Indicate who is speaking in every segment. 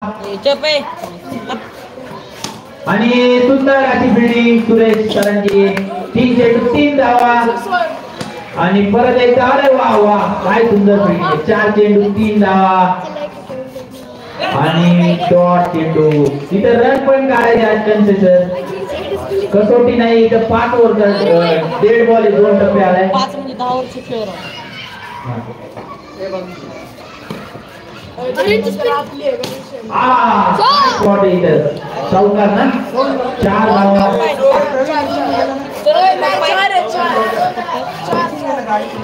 Speaker 1: आणि सुंदर अशी फिल्डिंग सुरेश सरांची 3 धावा आणि परत एकदा अरे वा वा काय सुंदर फिल्डिंग 4 चेंडू 3 धावा आणि डॉट चेंडू इथे रन पण काढायचे आज त्यांचे सर कसोटी नाही इथे 5 ओव्हर 1.5 बॉल 2 टप्पे आलाय
Speaker 2: 5 म्हणजे 10 ओव्हरचे खेळ
Speaker 1: चौकार ना 4 धावा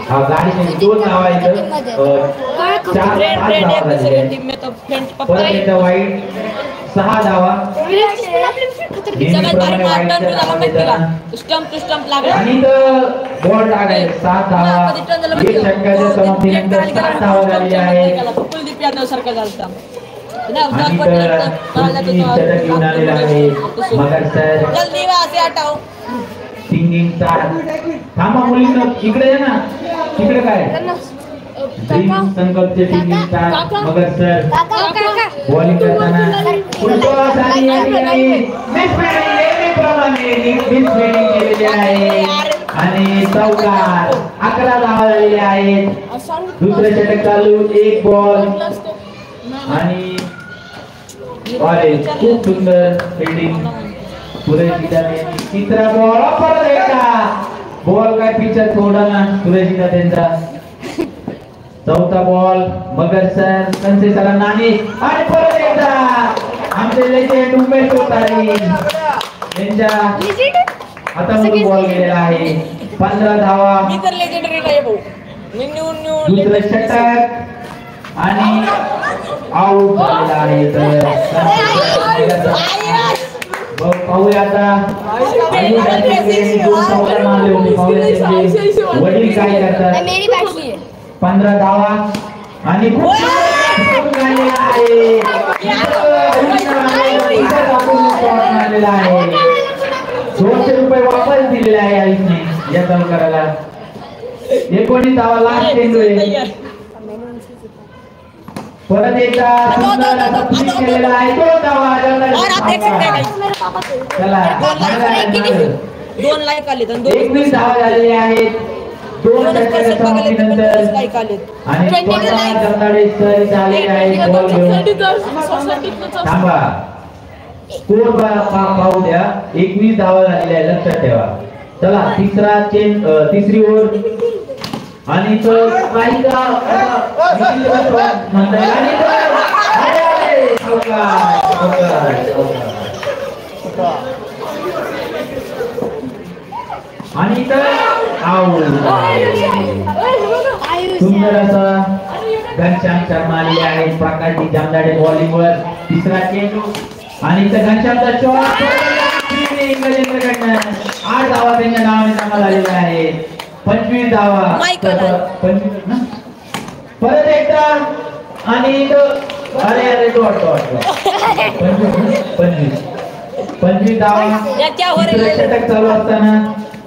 Speaker 1: हा गाडी 2 धावा इथं 4 वाईट 6 धावा आणि बॉल टाकाय 7 धावा एक षटकाच्या समाप्तीनंतर 7 धावा झालेल्या आहेत
Speaker 2: कुलदीप यादव सारखा झालता
Speaker 1: सिंगिंग थांबा मुलींना इकडे आहे ना तिकडे काय संकल्पचे सिंगिंग स्टार मगर सर बॉलिंग करताना केलेले आहे आणि चौकार 11 धावा झालेले आहेत दुसरे षटक चालू 1 बॉल आणि खूप सुंदर फिल्डिंग सुरेश गीताने 3रा बॉल परत एकदा बॉल काय पिचर थोडा ना सुरेश गीता त्यांचा 4था बॉल मगर सर संजय सरांना आणि परत एकदा आमचे लेजेंड उमेश कोतारी यांच्या हातामधून बॉल गेलेला आहे 15 धावा
Speaker 2: मी तर लेजेंडरी नाही भाऊ मी न्यू
Speaker 1: दुसरे षटक आणि आउट झालेला आहे तर पाहूया आता वडील काय करतात 15 धावा आणि आहे 200 रुपये वापस दिलेले आहे आईने या तलकराला 19 धावा लास्ट चेंडू आहे परत एकदा सुंदर असा फिनिश केलेला आहे 2 धावा चला
Speaker 2: 2 लाईक आले
Speaker 1: 21 धावा झालेले आहेत 2 षटकाच्या समाप्तीनंतर आणि जमदाडे सर झाले आहेत बॉल घेऊन थांबा स्कोर पाहू द्या 21 धावा झालेल्या आहे लक्षात ठेवा चला तिसरी ओव्हर आणि तो स्ट्राइकर म्हणता आणि तर सुंदर असा घनश्याम शर्मा आलेले आहेत प्रकाशजी जामदाडे बॉलिंगवर 3रा चेंडू आणि तर घनश्यामचा शॉट 8 धावा त्यांच्या नावाने जमा झालेला आहे 25 धावा 25 ना परत एकदा आणि अरे डॉट 25 धावा षटक चालू असताना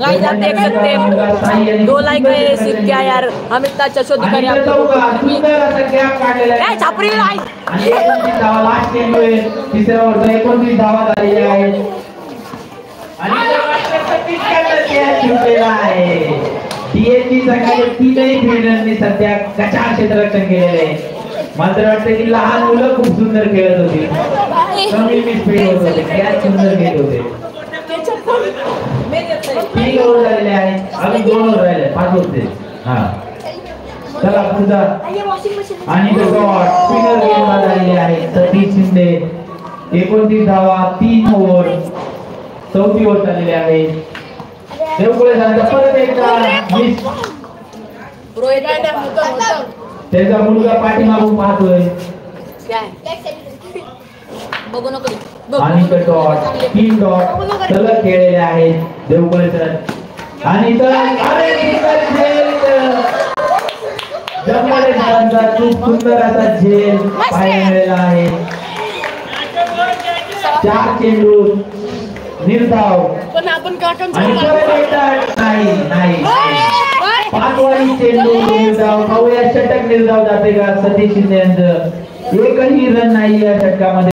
Speaker 2: 2 लाईक आहे सिक्क्या यार अमिताच्या शोधकारी छापरी
Speaker 1: आणि 29 धावा लास्ट चेंडू आहे 3ऱ्या ओव्हरचा 29 धावा झालेल्या आहेत आणि डीएची सकाळी 3ही फिल्डरनी सध्या कचार क्षेत्ररक्षण केलेले आहे मात्र वाटतं की लहान मुलं खूप सुंदर खेळत होती कमी स्पीड होत होते कॅच सुंदर घेत होते 3 ओव्हर झालेले आहेत अजून 2 ओव्हर राहिले 5 होते हा चला पुढचा आणि स्पिनर गेम झालेले आहेत सतीश शिंदे 29 धावा 3 ओव्हर 4थी ओव्हर झालेले आहेत देवकुळे सांगता परत एकदा मिस त्याचा मुलगा पाठीमागून पाहतोय
Speaker 2: बघू नको
Speaker 1: आणि डॉट 3 डॉट सलग खेळलेले आहेत देवकुळे सर आणि जमवाडे सरांचा खूप सुंदर असा झेल पाहायला मिळाला आहे 4 चेंडू निर्धाव
Speaker 2: पण आपण
Speaker 1: आणि नाही 5 वारी चेंडू निर्धाव पाहूया षटक निर्धाव जाते का सतीश शिंदे यांचं एकही रन नाही या षटकामध्ये.